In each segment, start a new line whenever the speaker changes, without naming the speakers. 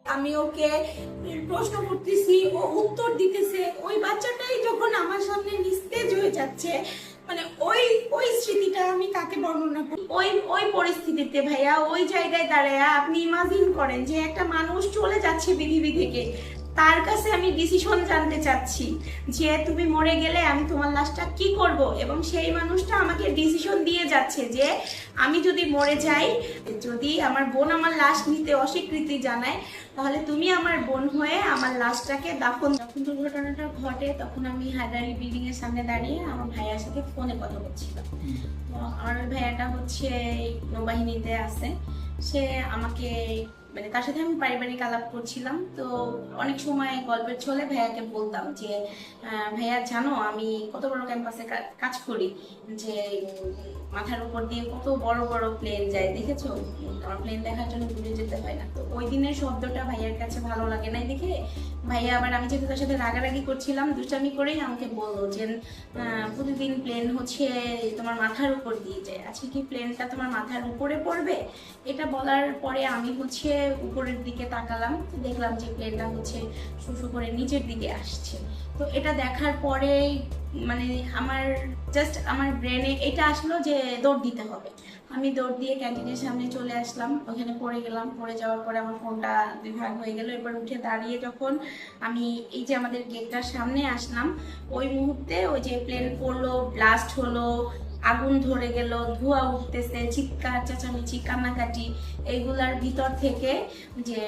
আমি ওকে প্রশ্ন করতেছি, ও উত্তর দিতেছে। ওই বাচ্চাটাই যখন আমার সামনে নিস্তেজ হয়ে যাচ্ছে, মানে ওই ওই স্মৃতিটা আমি কাকে বর্ণনা করি। ওই ওই পরিস্থিতিতে ভাইয়া, ওই জায়গায় দাঁড়ায় আপনি ইমাজিন করেন যে একটা মানুষ চলে যাচ্ছে পৃথিবী থেকে, তার কাছে আমি ডিসিশন জানতে চাচ্ছি যে তুমি মরে গেলে আমি তোমার লাশটা কি করব, এবং সেই মানুষটা আমাকে ডিসিশন দিয়ে যাচ্ছে যে আমি যদি মরে যাই, যদি আমার বোন আমার লাশ নিতে অস্বীকৃতি জানায়, তাহলে তুমি আমার বোন হয়ে আমার লাশটাকে দাফন। যখন দুর্ঘটনাটা ঘটে তখন আমি হায়দারি বিল্ডিং এর সামনে দাঁড়িয়ে আমার ভাইয়ার সাথে ফোনে কথা বলছিলাম। তো আমার ওই ভাইয়াটা হচ্ছে নৌবাহিনীতে আছে। সে আমাকে, মানে তার সাথে আমি পারিবারিক আলাপ করছিলাম। তো অনেক সময় গল্পের ছলে ভাইয়াকে বলতাম যে ভাইয়া জানো আমি কত বড় ক্যাম্পাসে কাজ করি, যে মাথার উপর দিয়ে কত বড় বড় প্লেন যায়, দেখেছো? আমার প্লেন দেখার জন্য দূরে যেতে হয় না। তো ওই দিনের শব্দটা ভাইয়ার কাছে ভালো লাগে নাই দেখে ভাইয়া আবার, আমি যেহেতু তার সাথে রাগারাগি করছিলাম, দুষ্টামি করেই আমাকে বললো যে প্রতিদিন প্লেন হচ্ছে তোমার মাথার উপর দিয়ে যায়, আজকে কি প্লেনটা তোমার মাথার উপরে পড়বে? এটা বলার পরে আমি হচ্ছে উপরের দিকে তাকালাম, দেখলাম যে প্লেনটা হচ্ছে শুশু করে নিচের দিকে আসছে। তো এটা দেখার পরেই মানে আমার ব্রেনে এটা আসলো যে দৌড় দিতে হবে। আমি দৌড় দিয়ে ক্যান্টিনের সামনে চলে আসলাম, ওখানে পড়ে গেলাম। পড়ে যাওয়ার পরে আমার ফোনটা দুই ভাগ হয়ে গেল। এবার উঠে দাঁড়িয়ে যখন আমি এই যে আমাদের গেটটার সামনে আসলাম, ওই মুহূর্তে ওই যে প্লেন পড়লো, ব্লাস্ট হলো, আগুন ধরে গেল, ধোঁয়া উঠতেছে, চিৎকার চেঁচামেচি কান্নাকাটি, এইগুলার ভিতর থেকে যে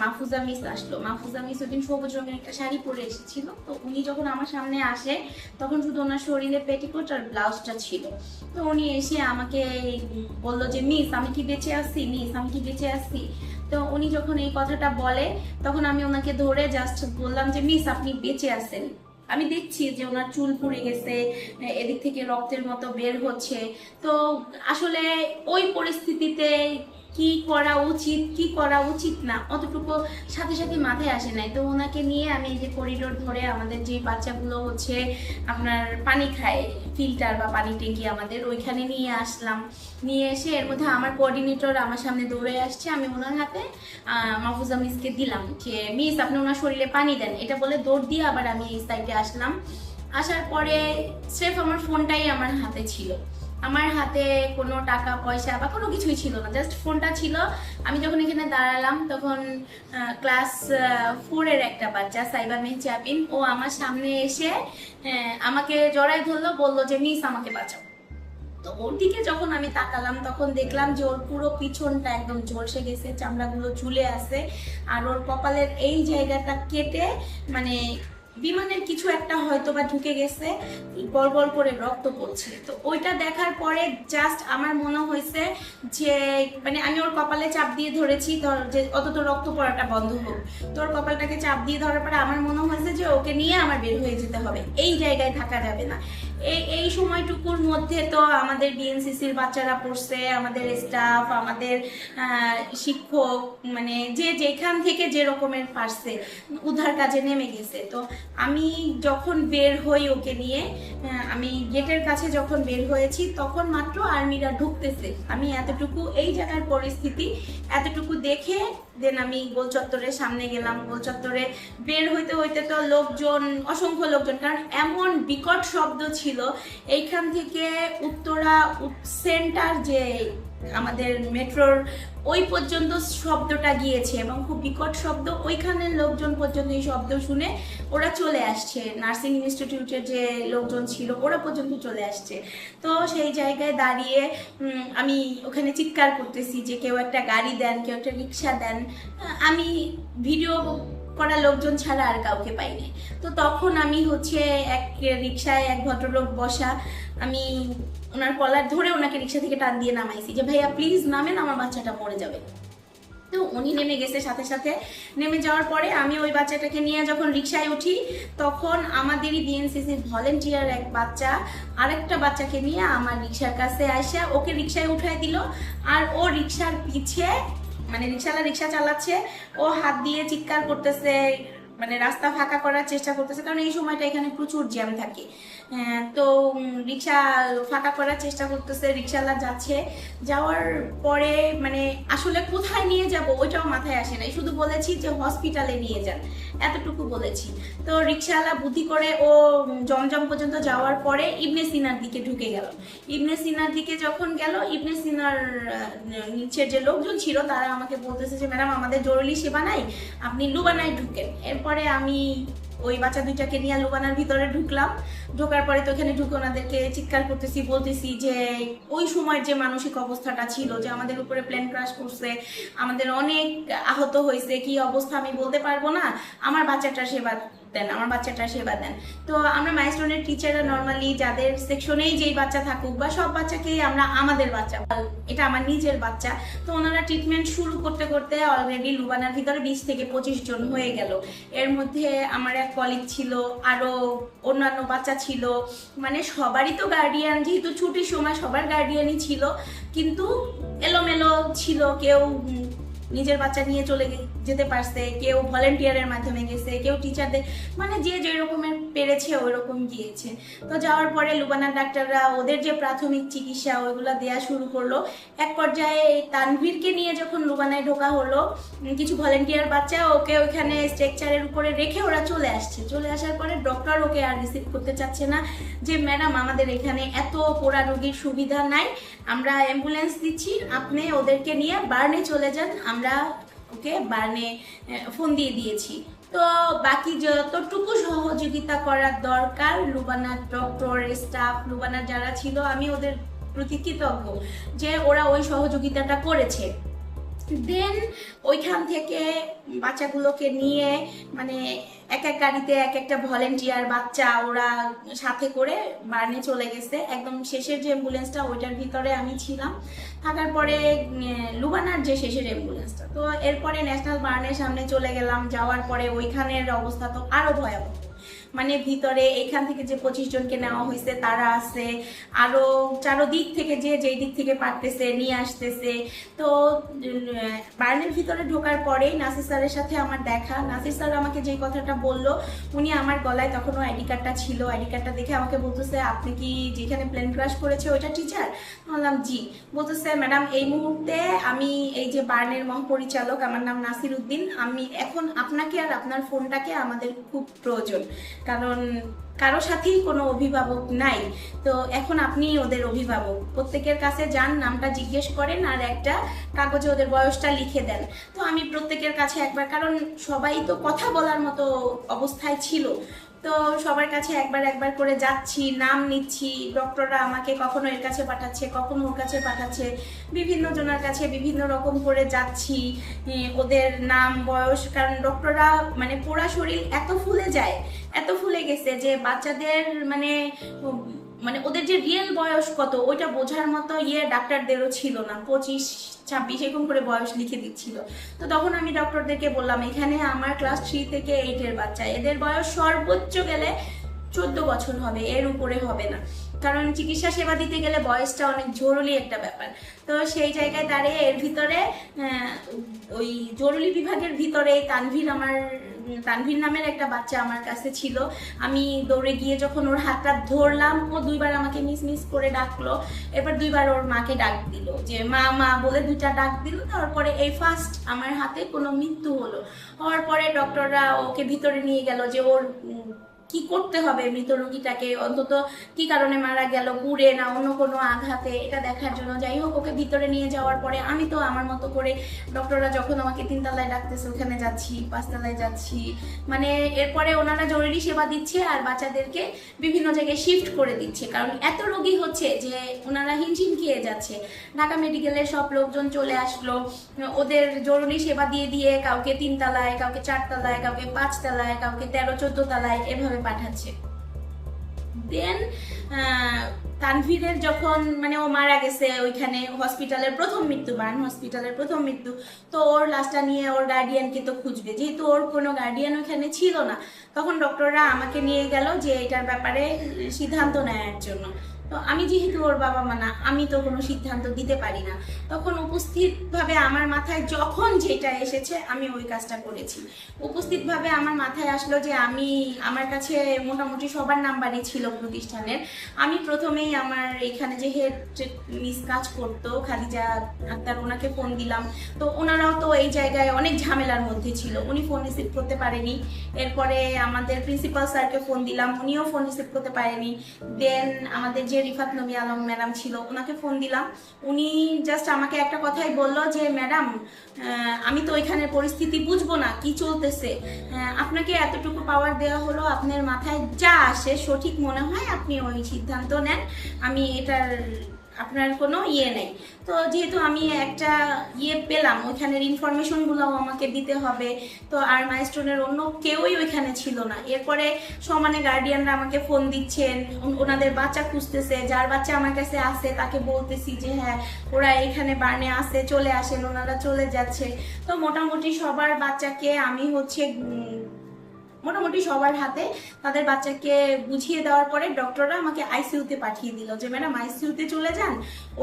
মাহফুজা মিস আসলো। মাহফুজা মিস ওদিন সবুজ রঙের একটা শাড়ি পরে এসেছিল। তো উনি যখন আমার সামনে আসে তখন শুধু ওনার শরীরে পেটিকোট আর ব্লাউজটা ছিল। তো উনি এসে আমাকে বললো যে মিস আমি কি বেঁচে আছি, মিস আমি কি বেঁচে আছি। তো উনি যখন এই কথাটা বলে তখন আমি ওনাকে ধরে জাস্ট বললাম যে মিস আপনি বেঁচে আছেন। আমি দেখছি যে ওনার চুল পুড়ে গেছে, এদিক থেকে রক্তের মতো বের হচ্ছে। তো আসলে ওই পরিস্থিতিতে কি করা উচিত কি করা উচিত না অতটুকু সাথে সাথে মাথায় আসে নাই। তো ওনাকে নিয়ে আমি এই যে করিডোর ধরে আমাদের যে বাচ্চাগুলো হচ্ছে আপনার পানি খায়, ফিল্টার বা পানি ট্যাঙ্কি আমাদের, ওইখানে নিয়ে আসলাম। নিয়ে এসে এর মধ্যে আমার কোঅর্ডিনেটর আমার সামনে দৌড়ে আসছে, আমি ওনার হাতে মাহফুজা মিসকে দিলাম যে মিস আপনি ওনার শরীরে পানি দেন, এটা বলে দৌড় দিয়ে আবার আমি এই সাইডে আসলাম। আসার পরে স্রেফ আমার ফোনটাই আমার হাতে ছিল। আমার হাতে কোনো টাকা পয়সা বা কোনো কিছুই ছিল না, জাস্ট ফোনটা ছিল। আমি যখন এখানে দাঁড়ালাম তখন ক্লাস 4-এর একটা বাচ্চা সাইবা মেহজাবিন, ও আমার সামনে এসে আমাকে জড়ায় ধরলো, বললো যে মিস আমাকে বাঁচাও। তো ওর দিকে যখন আমি তাকালাম তখন দেখলাম যে ওর পুরো পিছনটা একদম ঝলসে গেছে, চামড়াগুলো ঝুলে আছে, আর ওর কপালের এই জায়গাটা কেটে মানে বিমানের কিছু একটা হয়তো বা ঢুকে গেছে, গড় গড় করে রক্ত পড়ছে। তো ওইটা দেখার পরে জাস্ট আমার মনে হয়েছে যে মানে আমি ওর কপালে চাপ দিয়ে ধরেছি যে অন্তত রক্ত পড়াটা বন্ধ হোক। তোর কপালটাকে চাপ দিয়ে ধরার পরে আমার মনে হয়েছে যে ওকে নিয়ে আমার বের হয়ে যেতে হবে, এই জায়গায় থাকা যাবে না। এই সময়টুকুর মধ্যে তো আমাদের বিএনসিসির বাচ্চারা পড়ছে, আমাদের স্টাফ, আমাদের শিক্ষক, মানে যে যেখান থেকে যে রকমের পারছে উদ্ধার কাজে নেমে গেছে। তো আমি যখন বের হই ওকে নিয়ে, আমি গেটের কাছে যখন বের হয়েছি তখন মাত্র আর্মিরা ঢুকতেছে। আমি এতটুকু এই জায়গার পরিস্থিতি এতটুকু দেখে দেন আমি গোল চত্বরের সামনে গেলাম। গোল চত্বরে বের হইতে হইতে তো লোকজন, অসংখ্য লোকজন, কারণ এমন বিকট শব্দ ছিল। এইখান থেকে উত্তরা সেন্টার যে আমাদের মেট্রোর ওই পর্যন্ত শব্দটা গিয়েছে এবং খুব বিকট শব্দ। ওইখানের লোকজন পর্যন্ত এই শব্দ শুনে ওরা চলে আসছে, নার্সিং ইনস্টিটিউটের যে লোকজন ছিল ওরা পর্যন্ত চলে আসছে। তো সেই জায়গায় দাঁড়িয়ে আমি ওখানে চিৎকার করতেছি যে কেউ একটা গাড়ি দেন, কেউ একটা রিক্সা দেন। আমি ভিডিও করা লোকজন ছাড়া আর কাউকে পাইনি। তো তখন আমি হচ্ছে এক রিক্সায় এক ভদ্রলোক বসা, আমি ওনার কলার ধরে ওনাকে রিক্সা থেকে টান দিয়ে নামাইছি যে ভাইয়া প্লিজ নামেন, আমার বাচ্চাটা মরে যাবে। তো উনি নেমে গেছে। সাথে সাথে নেমে যাওয়ার পরে আমি ওই বাচ্চাটাকে নিয়ে যখন রিক্সায় উঠি তখন আমাদেরই বিএনসিসির ভলেন্টিয়ার এক বাচ্চা আরেকটা বাচ্চাকে নিয়ে আমার রিক্সার কাছে আসে, ওকে রিক্সায় উঠাই দিল। আর ও রিক্সার পিছে, মানে রিক্সাওয়ালা রিক্সা চালাচ্ছে, ও হাত দিয়ে চিৎকার করতেছে মানে রাস্তা ফাঁকা করার চেষ্টা করতেছে, কারণ এই সময়টা এখানে প্রচুর জ্যাম থাকে। তো রিক্সা ফাঁকা করার চেষ্টা করতেছে, রিক্সাওয়ালা যাচ্ছে, যাওয়ার পরে মানে আসলে কোথায় নিয়ে যাব ওইটাও মাথায় আসে নাই, শুধু বলেছি যে হসপিটালে নিয়ে যান, এতটুকু বলেছি। তো রিক্সাওয়ালা বুদ্ধি করে ও জমজম পর্যন্ত যাওয়ার পরে ইবনে সিনার দিকে ঢুকে গেল। ইবনে সিনার দিকে যখন গেল, ইবনে সিনার নিচের যে লোকজন ছিল তারা আমাকে বলতেছে যে ম্যাডাম আমাদের জরুরি সেবা নাই, আপনি লুবানায় ঢুকেন। এরপরে আমি ওই বাচ্চা দুইটাকে নিয়ে লুবানার ভিতরে ঢুকলাম। ঢোকার পরে তো ওখানে ঢুকে ওনাদেরকে চিৎকার করতেছি, বলতেছি যে ওই সময়ের যে মানসিক অবস্থাটা ছিল, যে আমাদের উপরে প্লেন ক্রাশ করছে, আমাদের অনেক আহত হয়েছে, কি অবস্থা আমি বলতে পারবো না, আমার বাচ্চাটার সেবা দেন, আমার বাচ্চাটার সেবা দেন। তো আমরা মাইলস্টোনের টিচাররা নর্মালি যাদের সেকশনেই যেই বাচ্চা থাকুক বা সব বাচ্চাকেই আমরা আমাদের বাচ্চা, এটা আমার নিজের বাচ্চা। তো ওনারা ট্রিটমেন্ট শুরু করতে করতে অলরেডি লুবানার ভিতরে 20 থেকে 25 জন হয়ে গেল। এর মধ্যে আমার এক কলিগ ছিল, আরো অন্যান্য বাচ্চা ছিল, মানে সবারই তো গার্ডিয়ান, যেহেতু ছুটির সময় সবার গার্ডিয়ানই ছিল, কিন্তু এলোমেলো ছিল। কেউ নিজের বাচ্চা নিয়ে চলে যেতে পারছে, কেউ ভলেন্টিয়ারের মাধ্যমে গেছে, কেউ টিচারদের, মানে যে যে রকমের পেরেছে ওই রকম গিয়েছে। তো যাওয়ার পরে লুবানার ডাক্তাররা ওদের যে প্রাথমিক চিকিৎসা ওইগুলো দেওয়া শুরু করলো। এক পর্যায়ে তানভীরকে নিয়ে যখন লুবানায় ঢোকা হলো, কিছু ভলেন্টিয়ার বাচ্চা ওকে ওইখানে স্ট্রেকচারের উপরে রেখে ওরা চলে আসছে। চলে আসার পরে ডক্টর ওকে আর রিসিভ করতে চাচ্ছে না, যে ম্যাডাম আমাদের এখানে এত পোড়া রোগীর সুবিধা নাই, আমরা অ্যাম্বুলেন্স দিচ্ছি, আপনি ওদেরকে নিয়ে বার্নে চলে যান, আমরা ওকে বার্নে ফোন দিয়ে দিয়েছি। তো বাকি যতটুকু সহযোগিতা করার দরকার লুবানার ডক্টর, স্টাফ, লুবানার যারা ছিল, আমি ওদের প্রতি কৃতজ্ঞ যে ওরা ওই সহযোগিতাটা করেছে। দেন ওইখান থেকে বাচ্চাগুলোকে নিয়ে মানে এক এক গাড়িতে এক একটা ভলেন্টিয়ার বাচ্চা ওরা সাথে করে বার্নে চলে গেছে। একদম শেষের যে অ্যাম্বুলেন্সটা ওইটার ভিতরে আমি ছিলাম। থাকার পরে লুবানার যে শেষের অ্যাম্বুলেন্সটা, তো এরপরে ন্যাশনাল বার্নের সামনে চলে গেলাম। যাওয়ার পরে ওইখানের অবস্থা তো আরো ভয়াবহ, মানে ভিতরে এখান থেকে যে 25 জনকে নেওয়া হয়েছে তারা আছে, আরো চারোদিক থেকে যে যেই দিক থেকে পারতেছে নিয়ে আসতেছে। তো বার্নের ভিতরে ঢোকার পরেই নাসির স্যারের সাথে আমার দেখা। নাসির স্যার আমাকে যে কথাটা বললো, উনি আমার গলায় তখনও আইডি কার্ডটা ছিল, আইডি কার্ডটা দেখে আমাকে বলতেছে আপনি কি যেখানে প্লেন ক্রাশ করেছে ওইটা টিচার? বললাম জি। বলতেছে ম্যাডাম এই মুহূর্তে আমি এই যে বার্নের মহাপরিচালক, আমার নাম নাসির উদ্দিন, আমি এখন আপনাকে আর আপনার ফোনটাকে আমাদের খুব প্রয়োজন, কারণ কারো সাথেই কোনো অভিভাবক নাই, তো এখন আপনি ওদের অভিভাবক, প্রত্যেকের কাছে যান, নামটা জিজ্ঞেস করেন আর একটা কাগজে ওদের বয়সটা লিখে দেন। তো আমি প্রত্যেকের কাছে একবার, কারণ সবাই তো কথা বলার মতো অবস্থায় ছিল, তো সবার কাছে একবার একবার করে যাচ্ছি, নাম নিচ্ছি। ডক্টররা আমাকে কখনো এর কাছে পাঠাচ্ছে, কখনো ওর কাছে পাঠাচ্ছে, বিভিন্ন জনের কাছে বিভিন্ন রকম করে যাচ্ছি, ওদের নাম বয়স, কারণ ডক্টররা মানে পোড়া শরীর এত ফুলে যায়, এত ফুলে গেছে যে বাচ্চাদের মানে মানে ওদের যে রিয়েল বয়স কত ওইটা বোঝার মতো ডাক্তারদেরও ছিল না। 25-26 এরকম করে বয়স লিখে দিচ্ছিল। তো তখন আমি ডক্টরদেরকে বললাম এখানে আমার ক্লাস 3 থেকে 8 এর বাচ্চা, এদের বয়স সর্বোচ্চ গেলে 14 বছর হবে, এর উপরে হবে না, কারণ চিকিৎসা সেবা দিতে গেলে বয়সটা অনেক জরুরি একটা ব্যাপার। তো সেই জায়গায় দাঁড়িয়ে এর ভিতরে ওই জরুরি বিভাগের ভিতরে তানভীর নামের একটা বাচ্চা আমার কাছে ছিল। আমি দৌড়ে গিয়ে যখন ওর হাতটা ধরলাম, ও 2বার আমাকে মিস করে ডাকলো, এরপর 2বার ওর মাকে ডাক দিল, যে মা মা বলে 2টা ডাক দিল। তারপরে এই ফার্স্ট আমার হাতে কোনো মৃত্যু হলো। হওয়ার পরে ডক্টররা ওকে ভিতরে নিয়ে গেল, যে ওর কি করতে হবে মৃত রোগীটাকে, অন্তত কি কারণে মারা গেল, পুড়ে না অন্য কোনো আঘাতে, এটা দেখার জন্য। যাই হোক, ওকে ভিতরে নিয়ে যাওয়ার পরে আমি তো আমার মতো করে, ডক্টররা যখন আমাকে 3 তলায় ডাকতেছে ওখানে যাচ্ছি, 5 তলায় যাচ্ছি, মানে এরপরে ওনারা জরুরি সেবা দিচ্ছে আর বাচ্চাদেরকে বিভিন্ন জায়গায় শিফট করে দিচ্ছে, কারণ এত রোগী হচ্ছে যে ওনারা হিমশিম খেয়ে যাচ্ছে। ঢাকা মেডিকেলের সব লোকজন চলে আসলো, ওদের জরুরি সেবা দিয়ে দিয়ে কাউকে 3 তলায়, কাউকে 4 তলায়, কাউকে 5 তলায়, কাউকে 13-14 তলায় এভাবে পাঠাচ্ছে। দেন তানভীরের যখন মানে ও মারা গেছে ওইখানে হসপিটালের প্রথম মৃত্যু, বার্ন হসপিটালের প্রথম মৃত্যু, তো ওর লাশটা নিয়ে ওর গার্ডিয়ানকে তো খুঁজবে, যেহেতু ওর কোনো গার্ডিয়ান ওইখানে ছিল না। তখন ডক্টররা আমাকে নিয়ে গেল যে এটার ব্যাপারে সিদ্ধান্ত নেওয়ার জন্য। তো আমি যেহেতু ওর বাবা মা না, আমি তো কোনো সিদ্ধান্ত দিতে পারি না। তখন উপস্থিতভাবে আমার মাথায় যখন যেটা এসেছে আমি ওই কাজটা করেছি। উপস্থিতভাবে আমার মাথায় আসলো যে আমার কাছে মোটামুটি সবার নাম্বারই ছিল প্রতিষ্ঠানের। আমি প্রথমেই আমার এখানে যে হেড মিস কাজ করতো খাদিজা আক্তার, ওনাকে ফোন দিলাম। তো ওনারাও তো এই জায়গায় অনেক ঝামেলার মধ্যে ছিল, উনি ফোন রিসিভ করতে পারেনি। এরপরে আমাদের প্রিন্সিপাল স্যারকে ফোন দিলাম, উনিও ফোন রিসিভ করতে পারেনি। দেন আমাদের যে রিফাত নবী আলম ম্যাডাম ছিল, ওনাকে ফোন দিলাম। উনি জাস্ট আমাকে একটা কথাই বললো যে ম্যাডাম, আমি তো ওইখানের পরিস্থিতি বুঝবো না কি চলতেছে, আপনাকে এতটুকু পাওয়ার দেওয়া হলো, আপনার মাথায় যা আসে সঠিক মনে হয় আপনি ওই সিদ্ধান্ত নেন, আমি এটার আপনার কোনো নেই। তো যেহেতু আমি একটা পেলাম, ওইখানের ইনফরমেশনগুলোও আমাকে দিতে হবে, তো আর মাইস্টোনের অন্য কেউই ওইখানে ছিল না। এরপরে সমানে গার্ডিয়ানরা আমাকে ফোন দিচ্ছেন, ওনাদের বাচ্চা খুঁজতেছে, যার বাচ্চা আমার কাছে আসে তাকে বলতেছি যে হ্যাঁ ওরা এখানে বার্নে আসে, চলে আসেন, ওনারা চলে যাচ্ছে। তো মোটামুটি সবার বাচ্চাকে আমি মোটামুটি সবার হাতে তাদের বাচ্চাকে বুঝিয়ে দেওয়ার পরে ডক্টররা আমাকে আইসিইউতে পাঠিয়ে দিল যে ম্যাডাম আইসিইউতে চলে যান,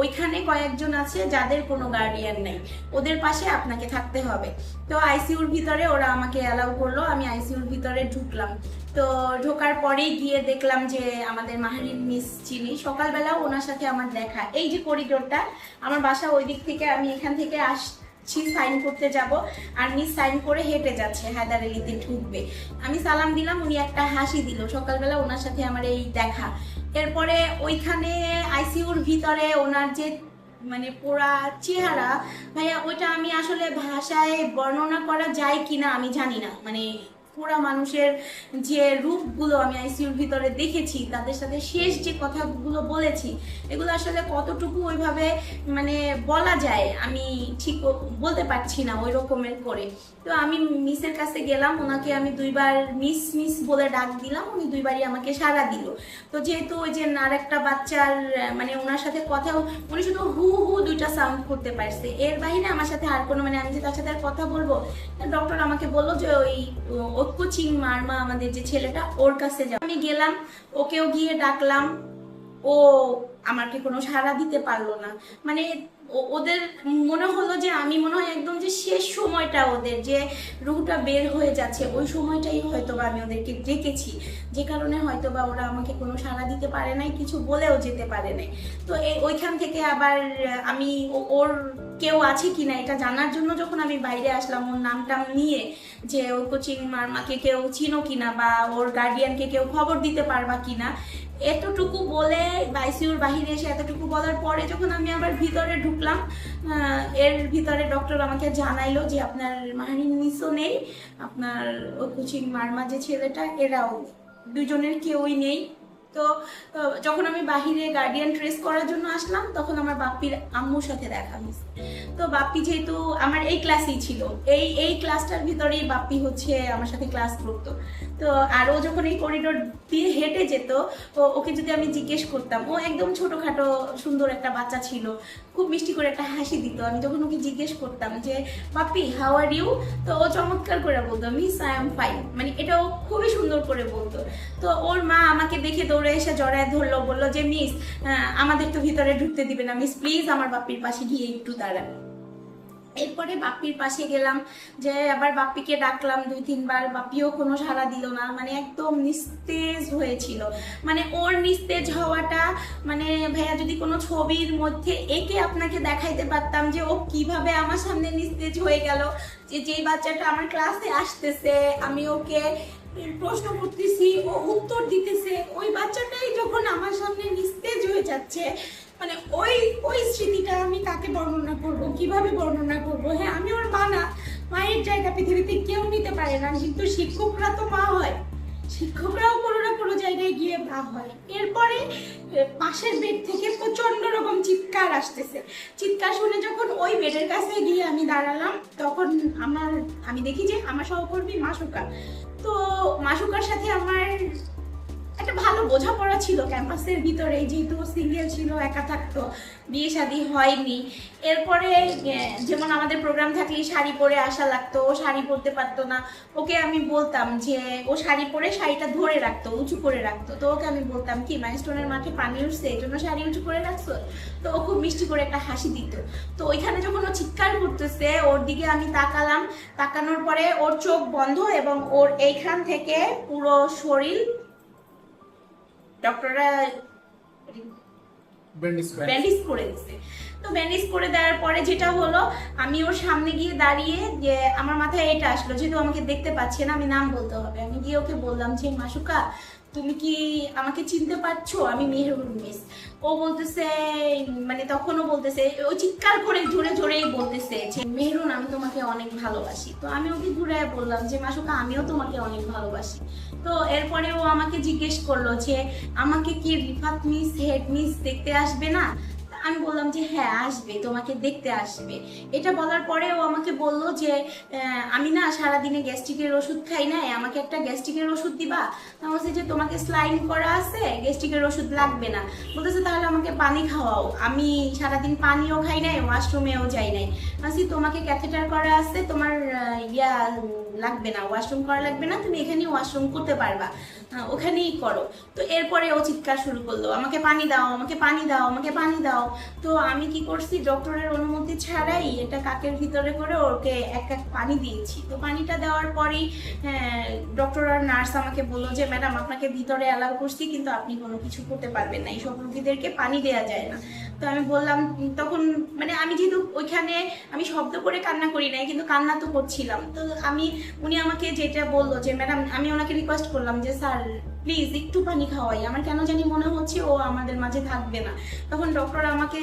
ওইখানে কয়েকজন আছে যাদের কোনো গার্ডিয়ান নেই, ওদের পাশে আপনাকে থাকতে হবে। তো আইসিইউর ভিতরে ওরা আমাকে অ্যালাউ করলো, আমি আইসিইউর ভিতরে ঢুকলাম। তো ঢোকার পরেই গিয়ে দেখলাম যে আমাদের মাহরিন মিস চিনি, সকালবেলাও ওনার সাথে আমার দেখা। এই যে করিডোরটা, আমার বাসা ওই দিক থেকে, আমি এখান থেকে সাইন করতে যাব, আর মিস সাইন করে হেঁটে যাচ্ছে হায়দার আলীতে ঢুকবে। আমি সালাম দিলাম, উনি একটা হাসি দিল। সকালবেলা ওনার সাথে আমার এই দেখা। এরপরে ওইখানে আইসিইউর ভিতরে ওনার যে মানে পুরা চেহারা, ভাইয়া ওইটা আমি আসলে ভাষায় বর্ণনা করা যায় কিনা আমি জানি না। মানে পুরা মানুষের যে রূপগুলো আমি আইসিইউর ভিতরে দেখেছি, তাদের সাথে শেষ যে কথাগুলো বলেছি, এগুলো আসলে কতটুকু ওইভাবে মানে বলা যায় আমি ঠিক বলতে পারছি না ওই রকমের করে। তো আমি মিসের কাছে গেলাম, ওনাকে আমি দুইবার মিস মিস বলে ডাক দিলাম, উনি দুইবারই আমাকে সাড়া দিল। তো যেহেতু ওই যে আর একটা বাচ্চার মানে ওনার সাথে কথাও, উনি শুধু হু হু দুইটা সাউন্ড করতে পারছে, এর বাইরে আমার সাথে আর কোনো মানে আমি যে তার সাথে আর কথা বলবো। ডক্টর আমাকে বললো যে ওই কোচিং মারমা আমাদের যে ছেলেটা, ওর কাছে যাও। আমি গেলাম, ওকেও গিয়ে ডাকলাম, ও আমাকে কোনো সাড়া দিতে পারলো না। মানে ওদের মনে হলো যে আমি মনে হয় একদম যে শেষ সময়টা, ওদের যে রুহটা বের হয়ে যাচ্ছে, ওই সময়টাই হয়তোবা আমি ওদেরকে ডেকেছি, যে কারণে হয়তোবা ওরা আমাকে কোনো সাড়া দিতে পারে নাই, কিছু বলেও যেতে পারে নাই। তো ওইখান থেকে আবার আমি ওর কেউ আছে কিনা এটা জানার জন্য যখন আমি বাইরে আসলাম, ওর নামটা নিয়ে যে ওই কোচিং মারমাকে কেউ চিনো কিনা বা ওর গার্ডিয়ানকে কেউ খবর দিতে পারবা কিনা, এতটুকু বলে আইসিইউর বাহিরে এসে এতটুকু বলার পরে যখন আমি আবার ভিতরে ঢুকলাম, এর ভিতরে ডক্টর আমাকে জানাইলো যে আপনার মাহরিন মিসও নেই, আপনার ওই কোচিং মারমা যে ছেলেটা, এরাও দুজনের কেউই নেই। তো যখন আমি বাহিরে গার্ডিয়ান ট্রেস করার জন্য আসলাম, তখন আমার বাপ্পির আম্মুর সাথে দেখা হয়েছে। তো বাপ্পি যেহেতু আমার এই ক্লাসেই ছিল, এই ক্লাসটার ভিতরেই বাপ্পি হচ্ছে আমার সাথে ক্লাস করতো। তো আর ও যখন এই করিডোর দিয়ে হেঁটে যেত, ওকে যদি আমি জিজ্ঞেস করতাম, ও একদম ছোটোখাটো সুন্দর একটা বাচ্চা ছিল, খুব মিষ্টি করে একটা হাসি দিত। আমি যখন ওকে জিজ্ঞেস করতাম যে বাপ্পি হাউ আর ইউ, তো ও চমৎকার করে বলতো মিস আই এম ফাইন, মানে এটাও খুবই সুন্দর করে বলতো। তো ওর মা আমাকে দেখে দৌড়ে এসে জড়ায় ধরলো, বললো যে মিস আমাদের তো ভিতরে ঢুকতে দিবে না, মিস প্লিজ আমার বাপ্পির পাশে গিয়ে একটু দাঁড়ান। এরপরে বাপ্পির পাশে গেলাম, যে আবার বাপ্পিকে ডাকলাম 2-3 বার, বাপ্পিও কোনো সাড়া দিল না, মানে একদম নিস্তেজ হয়েছিল। মানে ওর নিস্তেজ হওয়াটা মানে ভাইয়া যদি কোনো ছবির মধ্যে একে আপনাকে দেখাইতে পারতাম যে ও কিভাবে আমার সামনে নিস্তেজ হয়ে গেল, যেই বাচ্চাটা আমার ক্লাসে আসতেছে, আমি ওকে প্রশ্ন করতেছি, ও উত্তর দিতেছে, ওই বাচ্চাটাই যখন আমার সামনে নিস্তেজ হয়ে যাচ্ছে, মানে ওই স্মৃতিটা আমি কাকে বর্ণনা করব, কিভাবে বর্ণনা করব? হ্যাঁ আমি ওর মা না, মায়ের জায়গা পৃথিবীতে কেউ নিতে পারে না, কিন্তু শিক্ষকরা তো মা হয়, শিক্ষকরাও কোনো না কোনো জায়গায় গিয়ে মা হয়। এরপরে পাশের বেড থেকে প্রচন্ড রকম চিৎকার আসতেছে, চিৎকার শুনে যখন ওই বেডের কাছে গিয়ে আমি দাঁড়ালাম, তখন আমি দেখি যে আমার সহকর্মী মাসুকা, তো মাসুকার সাথে আমার একটা ভালো বোঝাপড়া ছিল ক্যাম্পাসের ভিতরে, যেহেতু সিঙ্গেল ছিল, একা থাকতো, বিয়ে শাদী হয়নি। এরপরে যেমন আমাদের প্রোগ্রাম থাকলে শাড়ি পরে আসা লাগতো, ও শাড়ি পরতে পারতো না। ওকে আমি বলতাম যে ও শাড়ি পরে শাড়িটা ধরে রাখতো, উঁচু করে রাখতো। তো ওকে আমি বলতাম কি মাইলস্টোনের মাঠে পানি উঠছে এই জন্য শাড়ি উঁচু করে রাখছো। তো ও খুব মিষ্টি করে একটা হাসি দিত। তো ওইখানে যখন ও চিৎকার করতেছে ওর দিকে আমি তাকালাম, তাকানোর পরে ওর চোখ বন্ধ এবং ওর এইখান থেকে পুরো শরীর ডক্টররা ব্যান্ডেজ করে দিচ্ছে। তো ব্যান্ডেজ করে দেওয়ার পরে যেটা হলো, আমি ওর সামনে গিয়ে দাঁড়িয়ে, যে আমার মাথায় এটা আসলো যেহেতু আমাকে দেখতে পাচ্ছে না, আমি নাম বলতে হবে, আমি গিয়ে ওকে বললাম যে মাসুকা তুমি কি আমাকে চিনতে পারছো, আমি মেহরুন মিস। ও বলতেছে, মানে তখনও বলতেছে, ও চিৎকার করে জোরে জোরেই বলতেছে যে মেহরুন আমি তোমাকে অনেক ভালোবাসি। তো আমি ওকে ঘুরে বললাম যে মাসুকা আমিও তোমাকে অনেক ভালোবাসি। তো এরপরে ও আমাকে জিজ্ঞেস করলো যে আমাকে কি রিফাত মিস, হেড মিস দেখতে আসবে না? আমি বললাম যে হ্যাঁ আসবে, তোমাকে দেখতে আসবে। এটা বলার পরে ও আমাকে বলল যে আমি না সারাদিনে গ্যাস্ট্রিকের ওষুধ খাই না, আমাকে একটা গ্যাস্ট্রিকের ওষুধ দিবা? আমি বলছি যে তোমাকে স্লাইন করা আছে, গ্যাস্ট্রিকের ওষুধ লাগবে না। বলতেছে তাহলে আমাকে পানি খাওয়াও, আমি সারাদিন পানিও খাই নাই, ওয়াশরুমেও যাই নাই। বলছি তোমাকে ক্যাথেটার করা আছে, তোমার ইয়া লাগবে না, ওয়াশরুম করা লাগবে না, তুমি এখানেই ওয়াশরুম করতে পারবা, ওখানেই করো। তো এরপরে ও চিৎকার শুরু করলো আমাকে পানি দাও, আমাকে পানি দাও, আমাকে পানি দাও। তো আমি কি করছি, ডক্টরের অনুমতি ছাড়াই এটা কাকের ভিতরে করে ওকে এক এক পানি দিয়েছি। তো পানিটা দেওয়ার পরেই ডক্টর আর নার্স আমাকে বললো যে ম্যাডাম আপনাকে ভিতরে অ্যালাউ করছি, কিন্তু আপনি কোনো কিছু করতে পারবেন না, এইসব রোগীদেরকে পানি দেওয়া যায় না। তো আমি বললাম, তখন মানে আমি যেহেতু ওইখানে আমি শব্দ করে কান্না করি নাই, কিন্তু কান্না তো করছিলাম। তো উনি আমাকে যেটা বললো যে ম্যাডাম, আমি ওনাকে রিকোয়েস্ট করলাম যে স্যার প্লিজ একটু পানি খাওয়াই, আমার কেন জানি মনে হচ্ছে ও আমাদের মাঝে থাকবে না। তখন ডক্টর আমাকে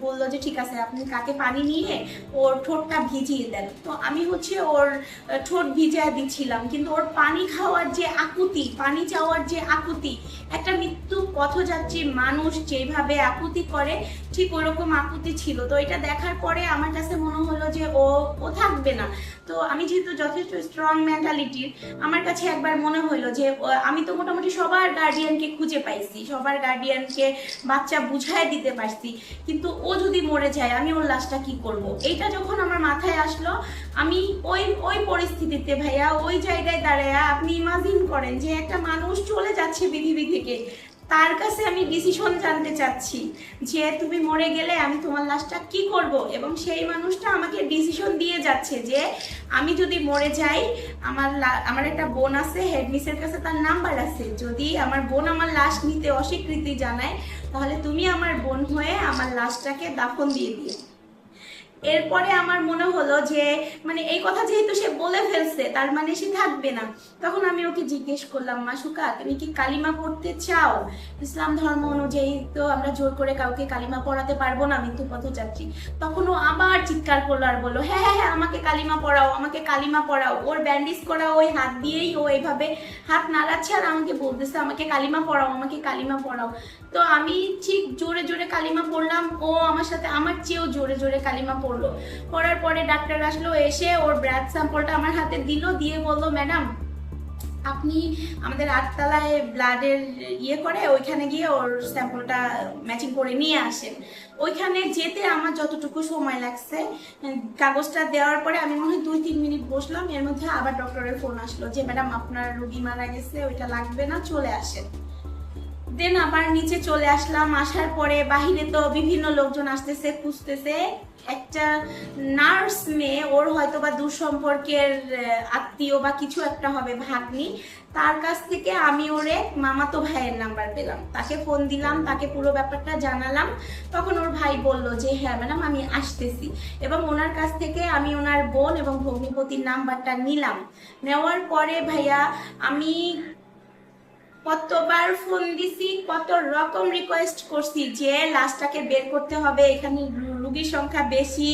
বললো যে ঠিক আছে, আপনি কাকে পানি নিয়ে ওর ঠোঁটটা ভিজিয়ে দেন। তো আমি হচ্ছে ওর ঠোঁট ভিজিয়ে দিচ্ছিলাম, কিন্তু ওর পানি খাওয়ার যে আকুতি, পানি চাওয়ার যে আকুতি, একটা মৃত্যু পথযাত্রী মানুষ যেভাবে আকুতি করে ঠিক ওরকম আকুতি ছিল। তো এটা দেখার পরে আমার কাছে মনে হলো যে ও থাকবে না। তো আমি যেহেতু যথেষ্ট স্ট্রং মেন্টালিটির, আমার কাছে একবার মনে হলো যে আমি তো মোটামুটি সবার গার্ডিয়ানকে খুঁজে পাইছি, সবার গার্ডিয়ানকে বাচ্চা বুঝায় দিতে পারছি, কিন্তু ও যদি মরে যায় আমি ওর লাশটা কি করব? এইটা যখন আমার মাথায় আসলো, আমি ওই পরিস্থিতিতে ভাইয়া, ওই জায়গায় দাঁড়ায় আপনি ইমাজিন করেন যে একটা মানুষ চলে যাচ্ছে পৃথিবী থেকে, তার কাছে আমি ডিসিশন জানতে চাচ্ছি যে তুমি মরে গেলে আমি তোমার লাশটা কি করব, এবং সেই মানুষটা আমাকে ডিসিশন দিয়ে যাচ্ছে যে আমি যদি মরে যাই, আমার একটা বোন আছে, হেডমিসের কাছে তার নাম্বার আছে, যদি আমার বোন আমার লাশ নিতে অস্বীকৃতি জানায় তাহলে তুমি আমার বোন হয়ে আমার লাশটাকে দাফন দিয়ে দিও। এরপরে আমার মনে হলো যে মানে এই কথা যেহেতু সে বলে ফেলছে তার মানে সে থাকবে না। তখন আমি ওকে জিজ্ঞেস করলাম, মাসুকা তুমি কি কালিমা পড়তে চাও? ইসলাম ধর্ম অনুযায়ী তো আমরা জোর করে কাউকে কালিমা পড়াতে পারবো না, মৃত্যু পথযাত্রী। তখন ও আবার চিৎকার করলো আর বললো হ্যাঁ হ্যাঁ হ্যাঁ আমাকে কালিমা পড়াও, আমাকে কালিমা পড়াও। ওর ব্যান্ডেজ করা ওই হাত দিয়েই ও এইভাবে হাত নাড়াচ্ছে আর আমাকে বলতেছে আমাকে কালিমা পড়াও, আমাকে কালিমা পড়াও। তো আমি ঠিক জোরে জোরে কালিমা পড়লাম, ও আমার সাথে আমার চেয়েও জোরে জোরে কালিমা পড়লো। পড়ার পরে ডাক্তার আসলো, এসে ওর ব্লাড স্যাম্পলটা আমার হাতে দিল, দিয়ে বললো ম্যাডাম আপনি আমাদের 8তলায় ব্লাডের ইয়ে করে ওইখানে গিয়ে ওর স্যাম্পলটা ম্যাচিং করে নিয়ে আসেন। ওইখানে যেতে আমার যতটুকু সময় লাগছে, কাগজটা দেওয়ার পরে আমি মনে হয় 2-3 মিনিট বসলাম, এর মধ্যে আবার ডক্টরের ফোন আসলো যে ম্যাডাম আপনার রোগী মারা গেছে, ওইটা লাগবে না, চলে আসেন। দেন আবার নিচে চলে আসলাম। আসার পরে বাহিরে তো বিভিন্ন লোকজন আসতেছে, খুঁজতেছে। একটা নার্স মেয়ে, ওর হয়তো বা দূর সম্পর্কের আত্মীয় বা কিছু একটা হবে, ভাগ্নি, তার কাছ থেকে আমি ওর এক মামাতো ভাইয়ের নাম্বার পেলাম, তাকে ফোন দিলাম, তাকে পুরো ব্যাপারটা জানালাম। তখন ওর ভাই বলল যে হ্যাঁ ম্যাডাম আমি আসতেছি, এবং ওনার কাছ থেকে আমি ওনার বোন এবং ভগ্নিপতির নাম্বারটা নিলাম। নেওয়ার পরে ভাইয়া আমি কতবার ফোন দিছি, কত রকম রিকোয়েস্ট করছি যে লাশটাকে বের করতে হবে, এখানে রুগীর সংখ্যা বেশি,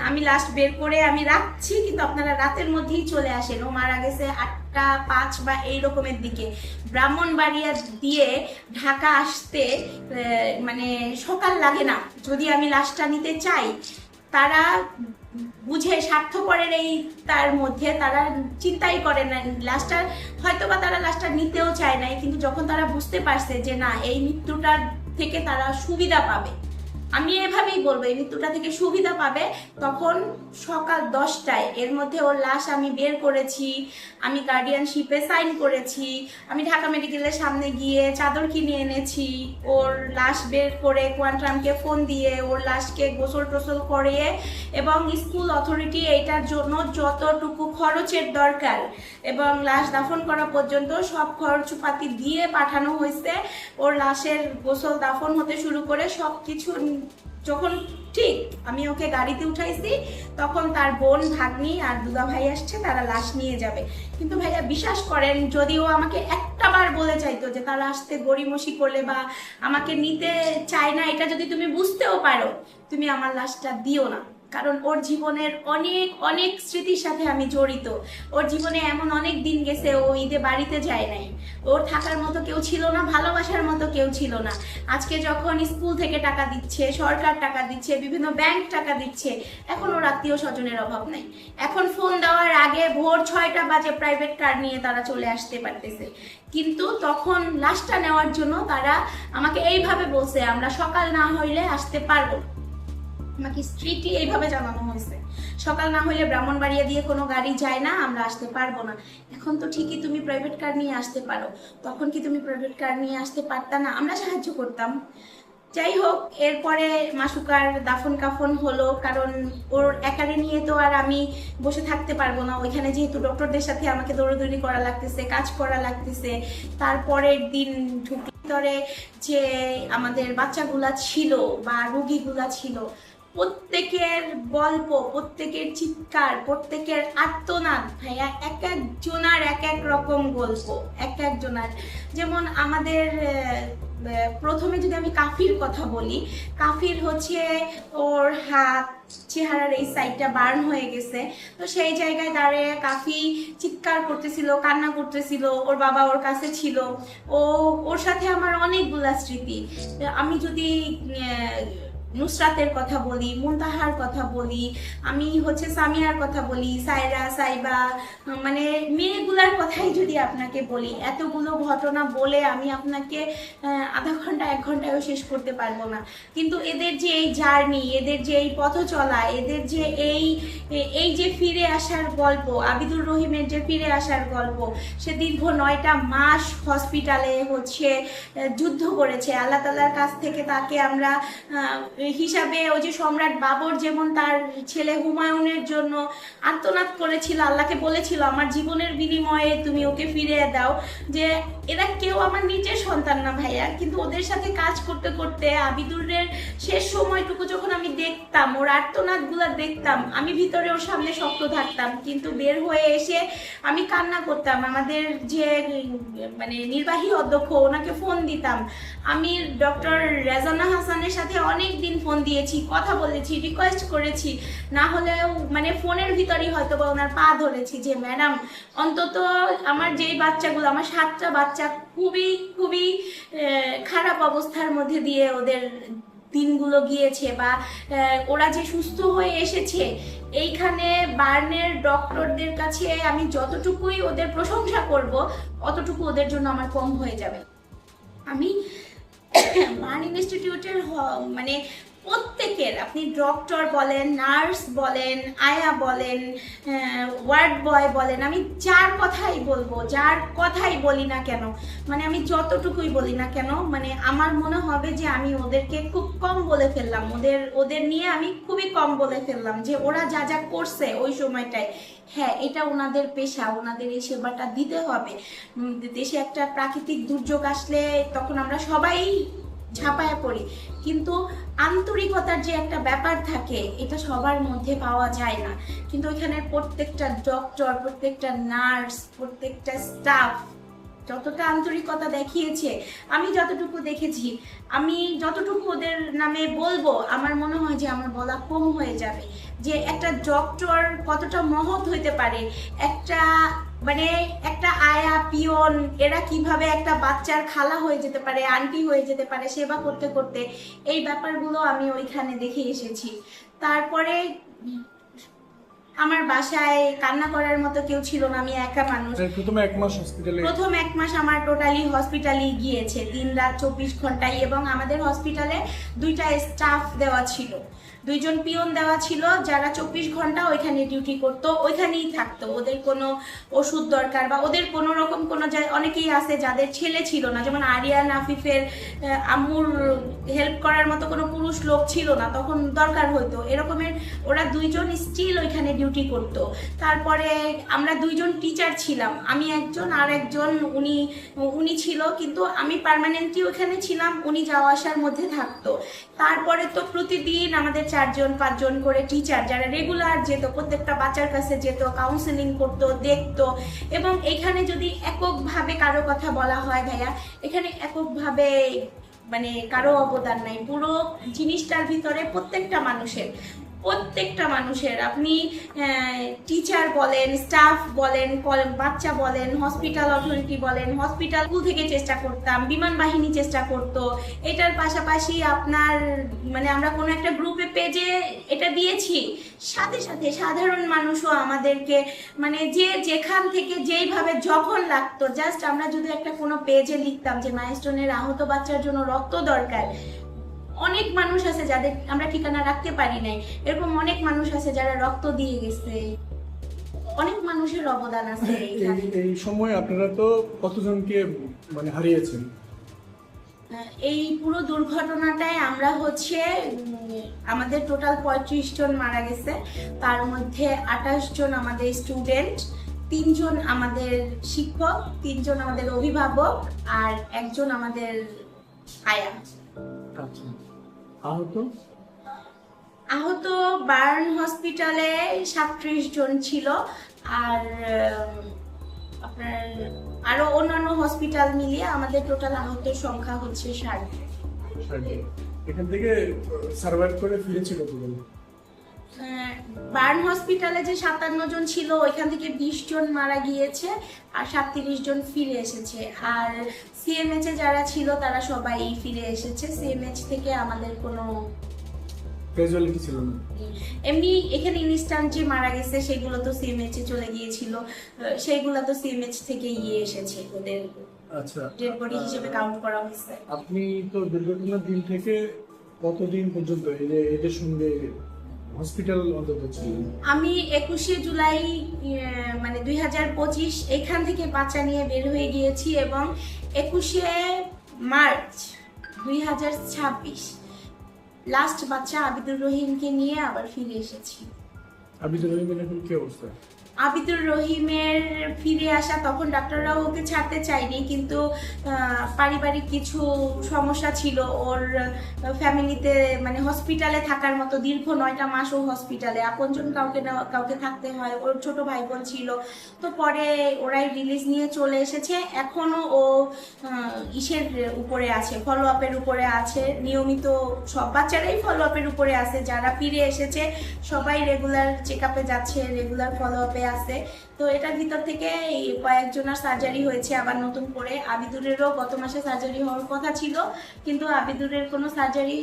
আমি লাশ বের করে আমি রাখছি, কিন্তু আপনারা রাতের মধ্যেই চলে আসেন। ও মারা গেছে 8টা 5 বা এই রকমের দিকে। ব্রাহ্মণবাড়িয়া দিয়ে ঢাকা আসতে মানে সকাল লাগে না, যদি আমি লাশটা নিতে চাই। তারা বুঝে স্বার্থপরের এই তার মধ্যে তারা চিন্তাই করে না লাশটা, হয়তোবা তারা লাশটা নিতেও চায় নাই, কিন্তু যখন তারা বুঝতে পারছে যে না এই মৃত্যুটার থেকে তারা সুবিধা পাবে, আমি এভাবেই বলবো এই মৃত্যুটা থেকে সুবিধা পাবে, তখন সকাল 10টায় এর মধ্যে ওর লাশ আমি বের করেছি, আমি গার্ডিয়ানশিপে সাইন করেছি, আমি ঢাকা মেডিকেলের সামনে গিয়ে চাদর কিনে এনেছি, ওর লাশ বের করে কোয়ান্টামকে ফোন দিয়ে ওর লাশকে গোসল টোসল করিয়ে, এবং স্কুল অথরিটি এইটার জন্য যতটুকু খরচের দরকার এবং লাশ দাফন করা পর্যন্ত সব খরচপাতি দিয়ে পাঠানো হয়েছে। ওর লাশের গোসল দাফন হতে শুরু করে সব কিছু যখন ঠিক আমি ওকে গাড়িতে উঠাইছি, তখন তার বোন, ভাগ্নি আর দুদা ভাই আসছে, তারা লাশ নিয়ে যাবে। কিন্তু ভাইয়া বিশ্বাস করেন, যদিও আমাকে একটা বার বলে চাইতো যে তারা আসতে গড়িমসি করলে বা আমাকে নিতে চায় না, এটা যদি তুমি বুঝতেও পারো, তুমি আমার লাশটা দিও না, কারণ ওর জীবনের অনেক অনেক স্মৃতির সাথে আমি জড়িত। ওর জীবনে এমন অনেক দিন গেছে ও ঈদে বাড়িতে যায় নাই, ওর থাকার মতো কেউ ছিল না, ভালোবাসার মতো কেউ ছিল না। আজকে যখন স্কুল থেকে টাকা দিচ্ছে, সরকার টাকা দিচ্ছে, বিভিন্ন ব্যাংক টাকা দিচ্ছে, এখন ওর আত্মীয় স্বজনের অভাব নাই। এখন ফোন দেওয়ার আগে ভোর 6টা বাজে প্রাইভেট কার নিয়ে তারা চলে আসতে পারতেছে, কিন্তু তখন লাশটা নেওয়ার জন্য তারা আমাকে এইভাবে বলছে আমরা সকাল না হইলে আসতে পারবো না। আমাকে স্ট্রিক্টলি এইভাবে জানানো হয়েছে, সকাল না হইলে ব্রাহ্মণবাড়িয়া দিয়ে কোনো গাড়ি যায় না, আমরা আসতে পারবো না। এখন তো ঠিকই তুমি প্রাইভেট কার নিয়ে আসতে পারো, তখন কি তুমি প্রাইভেট কার নিয়ে আসতে পারতা না? আমরা সাহায্য করতাম। যাই হোক, এরপরে মাসুকার দাফন কাফন হলো, কারণ ওর একারে নিয়ে তো আর আমি বসে থাকতে পারবো না, ওইখানে যেহেতু ডক্টরদের সাথে আমাকে দৌড়াদৌড়ি করা লাগতেছে, কাজ করা লাগতেছে। তারপরের দিন ভিতরে যে আমাদের বাচ্চাগুলা ছিল বা রোগীগুলা ছিল, প্রত্যেকের গল্প, প্রত্যেকের চিৎকার, প্রত্যেকের আর্তনাদ ভাইয়া, এক একজনার এক এক রকম গল্প, এক একজনার। যেমন আমাদের প্রথমে যদি আমি কাফির কথা বলি, কাফির হচ্ছে ওর হাত, চেহারার এই সাইডটা বার্ন হয়ে গেছে, তো সেই জায়গায় দাঁড়িয়ে কাফি চিৎকার করতেছিল, কান্না করতেছিল, ওর বাবা ওর কাছে ছিল। ওর সাথে আমার অনেকগুলা স্মৃতি। আমি যদি নুসরাতের কথা বলি, মুনতাহার কথা বলি, আমি হচ্ছে সামিয়ার কথা বলি, সায়রা, সাইবা, মানে মেয়েগুলার কথাই যদি আপনাকে বলি, এতগুলো ঘটনা বলে আমি আপনাকে আধা ঘন্টা 1 ঘন্টায়ও শেষ করতে পারবো না। কিন্তু এদের যে এই জার্নি, এদের যে এই পথ চলা, এদের যে এই যে ফিরে আসার গল্প, আবিদুর রহিমের যে ফিরে আসার গল্প, সে দীর্ঘ 9টা মাস হসপিটালে হচ্ছে যুদ্ধ করেছে। আল্লাহ তাআলার কাছ থেকে তাকে আমরা হিসাবে, ওই যে সম্রাট বাবর যেমন তার ছেলে হুমায়ুনের জন্য আর্তনাদ করেছিল, আল্লাহকে বলেছিল আমার জীবনের বিনিময়ে তুমি ওকে ফিরিয়ে দাও, যে এরা কেউ আমার নিজের সন্তান না ভাইয়া, কিন্তু ওদের সাথে কাজ করতে করতে আবিদুরের শেষ সময়টুকু যখন আমি দেখতাম, ওর আর্তনাদগুলো দেখতাম, আমি ভিতরে ওর সামনে শক্ত থাকতাম, কিন্তু বের হয়ে এসে আমি কান্না করতাম। আমাদের যে মানে নির্বাহী অধ্যক্ষ, ওনাকে ফোন দিতাম, আমি ডক্টর রেজানা হাসানের সাথে অনেক দিন ফোন দিয়েছি, কথা বলেছি, রিকোয়েস্ট করেছি, না হলেও মানে ফোনের ভিতরেই হয়তো বা ওনার পা ধরেছি যে ম্যাডাম অন্তত আমার যেই বাচ্চাগুলো, আমার 7টা বাচ্চা খুবই খুবই খারাপ অবস্থার মধ্যে দিয়ে ওদের দিনগুলো গিয়েছে, বা ওরা যে সুস্থ হয়ে এসেছে, এইখানে বার্নের ডক্টরদের কাছে আমি যতটুকুই ওদের প্রশংসা করব, অতটুকু ওদের জন্য আমার কম হয়ে যাবে। আমি বার্ন ইনস্টিটিউটের মানে প্রত্যেকের, আপনি ডক্টর বলেন, নার্স বলেন, আয়া বলেন, ওয়ার্ড বয় বলেন, আমি যার কথাই বলি না কেন, মানে আমি যতটুকুই বলি না কেন, মানে আমার মনে হবে যে আমি ওদেরকে খুব কম বলে ফেললাম, ওদের নিয়ে আমি খুবই কম বলে ফেললাম, যে ওরা যা যা করছে ওই সময়টায়, হ্যাঁ এটা ওনাদের পেশা, ওনাদের এই সেবাটা দিতে হবে। দেশে একটা প্রাকৃতিক দুর্যোগ আসলে তখন আমরা সবাই ঝাঁপায়া পড়ি, কিন্তু আন্তরিকতার যে একটা ব্যাপার থাকে, এটা সবার মধ্যে পাওয়া যায় না। কিন্তু ওইখানে প্রত্যেকটা ডক্টর, প্রত্যেকটা নার্স, প্রত্যেকটা স্টাফ যতটা আন্তরিকতা দেখিয়েছে, আমি যতটুকু দেখেছি, আমি যতটুকু ওদের নামে বলবো, আমার মনে হয় যে আমার বলা কম হয়ে যাবে, যে একটা ডক্টর কতটা মহৎ হইতে পারে, একটা আয়া, পিয়ন, এরা কিভাবে একটা বাচ্চার খালা হয়ে যেতে পারে, আন্টি হয়ে যেতে পারে সেবা করতে করতে, এই ব্যাপারগুলো আমি ওইখানে দেখে এসেছি। তারপরে আমার বাসায় কান্না করার মতো কেউ ছিল না, আমি একা মানুষ।
প্রথম 1 মাস হসপিটালে,
প্রথম 1 মাস আমার টোটালি হসপিটালে গিয়েছে, দিন রাত 24 ঘন্টায়। এবং আমাদের হসপিটালে 2টা স্টাফ দেওয়া ছিল, 2জন পিয়ন দেওয়া ছিল, যারা 24 ঘন্টা ওইখানে ডিউটি করতো, ওইখানেই থাকতো। ওদের কোনো ওষুধ দরকার বা ওদের কোনো রকম কোনো অনেকেই আছে যাদের ছেলে ছিল না, যেমন আরিয়ান আফিফের আম্মুর হেল্প করার মতো কোনো পুরুষ লোক ছিল না, তখন দরকার হতো এরকমের। ওরা 2জন স্টিল ওইখানে ডিউটি করতো। তারপরে আমরা 2জন টিচার ছিলাম, আমি একজন আর একজন উনি ছিল, কিন্তু আমি পার্মানেন্টলি ওখানে ছিলাম, উনি যাওয়া আসার মধ্যে থাকতো। তারপরে তো প্রতিদিন আমাদের 4জন 5জন করে টিচার যারা রেগুলার যেত, প্রত্যেকটা বাচ্চার কাছে যেত, কাউন্সেলিং করতো, দেখতো। এবং এখানে যদি এককভাবে কারো কথা বলা হয় ভাইয়া, এখানে এককভাবে মানে কারো অবদান নাই, পুরো জিনিসটার ভিতরে প্রত্যেকটা মানুষের আপনি টিচার বলেন, স্টাফ বলেন, বাচ্চা বলেন, হসপিটাল অথরিটি বলেন, হসপিটাল থেকে চেষ্টা করতাম, বিমান বাহিনী চেষ্টা করতো। এটার পাশাপাশি আপনার মানে আমরা কোনো একটা গ্রুপে পেজে এটা দিয়েছি, সাথে সাথে সাধারণ মানুষও আমাদেরকে মানে যে যেখান থেকে যেইভাবে যখন লাগতো, জাস্ট আমরা যদি একটা কোনো পেজে লিখতাম যে মাইলস্টোনের আহত বাচ্চার জন্য রক্ত দরকার, অনেক মানুষ আছে যাদের আমরা ঠিকানা রাখতে পারি নাই, এরকম অনেক মানুষ আছে যারা রক্ত দিয়ে গেছে, অনেক মানুষের অবদান আছে।
এই সময় আপনারা তো কতজনকে মানে হারিয়েছেন?
এই পুরো দুর্ঘটনাটায় আমরা আমাদের টোটাল 35 জন মারা গেছে, তার মধ্যে 28 জন আমাদের স্টুডেন্ট, 3 জন আমাদের শিক্ষক, 3 জন আমাদের অভিভাবক, আর 1 জন আমাদের আয়া।
আচ্ছা,
আহত বার্ন হসপিটালে 37 জন ছিল, আর আপনার আরো অন্যান্য হসপিটাল মিলিয়ে আমাদের টোটাল আহতের সংখ্যা 60।
এখান থেকে সার্ভাইভ করে ফিরেছে কতজন?
বার্ন হসপিটালে যে 57 জন ছিল, ওইখান থেকে 20 জন মারা গিয়েছে আর 37 জন ফিরে এসেছে। আর সিএমএইচ এ যারা ছিল তারা সবাই ফিরে এসেছে। সিএমএইচ থেকে আমাদের কোনো
ক্যাজুয়ালিটি ছিল না।
এমনি এখানে ইনস্ট্যান্ট যে মারা গেছে সেগুলো তো সিএমএইচ এ চলে গিয়েছিল, সেইগুলো তো সিএমএইচ থেকে এসেছে, ওদের
আচ্ছা
ডেড বডি হিসেবে কাউন্ট করা হয়েছে।
আপনি তো দুর্ঘটনার দিন থেকে কতদিন পর্যন্ত এদের সঙ্গে হসপিটাল অন্তত ছিলেন?
আমি 21শে জুলাই মানে 2025 এখান থেকে বাচ্চা নিয়ে বের হয়ে গিয়েছি, এবং 21শে মার্চ 2026 লাস্ট বাচ্চা আবিদুর রহিমকে নিয়ে আবার ফিরে এসেছি।
আবিদুর রহিমের এখন কি অবস্থা?
আবিদুর রহিমের ফিরে আসা, তখন ডাক্তাররাও ওকে ছাড়তে চায়নি, কিন্তু পারিবারিক কিছু সমস্যা ছিল ওর ফ্যামিলিতে, মানে হসপিটালে থাকার মতো দীর্ঘ 9টা মাস ও হসপিটালে, আপনজন কাউকে থাকতে হয়, ওর ছোট ভাই বোন ছিল। তো পরে ওরাই রিলিজ নিয়ে চলে এসেছে, এখনো ও ইসের উপরে আছে, ফলো আপের উপরে আছে, নিয়মিত সব বাচ্চারাই ফলো আপের উপরে আছে, যারা ফিরে এসেছে সবাই রেগুলার চেক আপে যাচ্ছে, রেগুলার ফলো আপে আছে। তো এটার ভিতর থেকে কয়েকজনের সার্জারি হয়েছে আবার নতুন করে। আবিদুরেরও গত মাসে সার্জারি হওয়ার কথা ছিল, কিন্তু আবিদুরের কোনো সার্জারি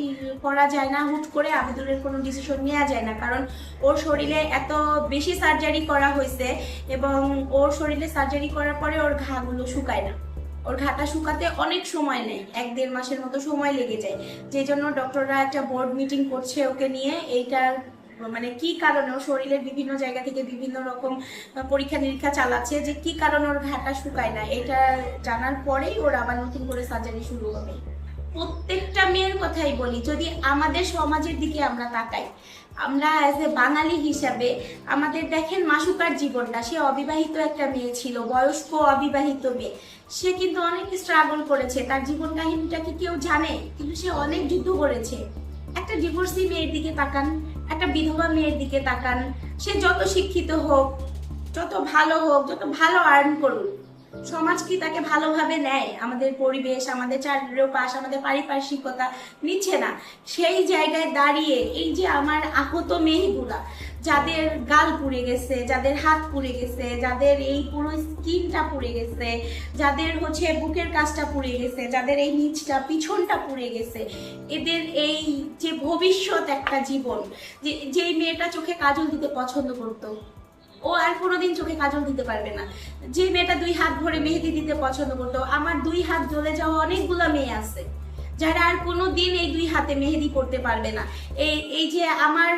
করা যায় না, হুট করে আবিদুরের কোনো ডিসিশন নেওয়া যায় না, কারণ ওর শরীরে এত বেশি সার্জারি করা হয়েছে, এবং ওর শরীরে সার্জারি করার পরে ওর ঘাগুলো শুকায় না, ওর ঘাটা শুকাতে অনেক সময় নেই, 1-1.5 মাসের মতো সময় লেগে যায়। যে জন্য ডক্টররা একটা বোর্ড মিটিং করছে ওকে নিয়ে, এইটার মানে কি কারণে ওর শরীরের বিভিন্ন জায়গা থেকে বিভিন্ন রকম পরীক্ষা নিরীক্ষা চালাচ্ছে যে কি কারণে ওর ঘাটা শুকায় না, এটা জানার পরেই ওর আবার নতুন করে সার্জারি শুরু হবে। প্রত্যেকটা মেয়ের কথাই বলি, যদি আমাদের সমাজের দিকে আমরা তাকাই, আমরা অ্যাজ এ বাঙালি হিসাবে আমাদের দেখেন মাসুকার জীবনটা, সে অবিবাহিত একটা মেয়ে ছিল, বয়স্ক অবিবাহিত মেয়ে, সে কিন্তু অনেক স্ট্রাগল করেছে, তার জীবন কাহিনীটা কি কেউ জানে? কিন্তু সে অনেক যুদ্ধ করেছে। একটা ডিভোর্সি মেয়ের দিকে তাকান, একটা বিধবা মেয়ের দিকে তাকান, সে যত শিক্ষিত হোক, যত ভালো হোক, যত ভালো আর্ন করুক, সমাজ কি তাকে ভালোভাবে নেয়? আমাদের পরিবেশ, আমাদের চারপাশ, আমাদের পারিপার্শ্বিকতা নিচ্ছে না। সেই জায়গায় দাঁড়িয়ে এই যে আমার আহত মেয়েগুলা যাদের গাল পুড়ে গেছে, যাদের হাত পুড়ে গেছে, যাদের এই পুরো স্কিনটা পুড়ে গেছে, যাদের হচ্ছে বুকের কাছটা পুড়ে গেছে, যাদের এই নিচটা পিছনটা পুড়ে গেছে, এদের এই যে ভবিষ্যৎ একটা জীবন, যেই মেয়েটা চোখে কাজল দিতে পছন্দ করতো ও আর কোনোদিন চোখে কাজল দিতে পারবে না। যে মেয়েটা 2 হাত ভরে মেহেদি দিতে পছন্দ করতো, আমার 2 হাত জ্বলে যাওয়া অনেকগুলো মেয়ে আছে যারা আর কোনোদিন এই 2 হাতে মেহেদি পড়তে পারবে না। এই যে আমার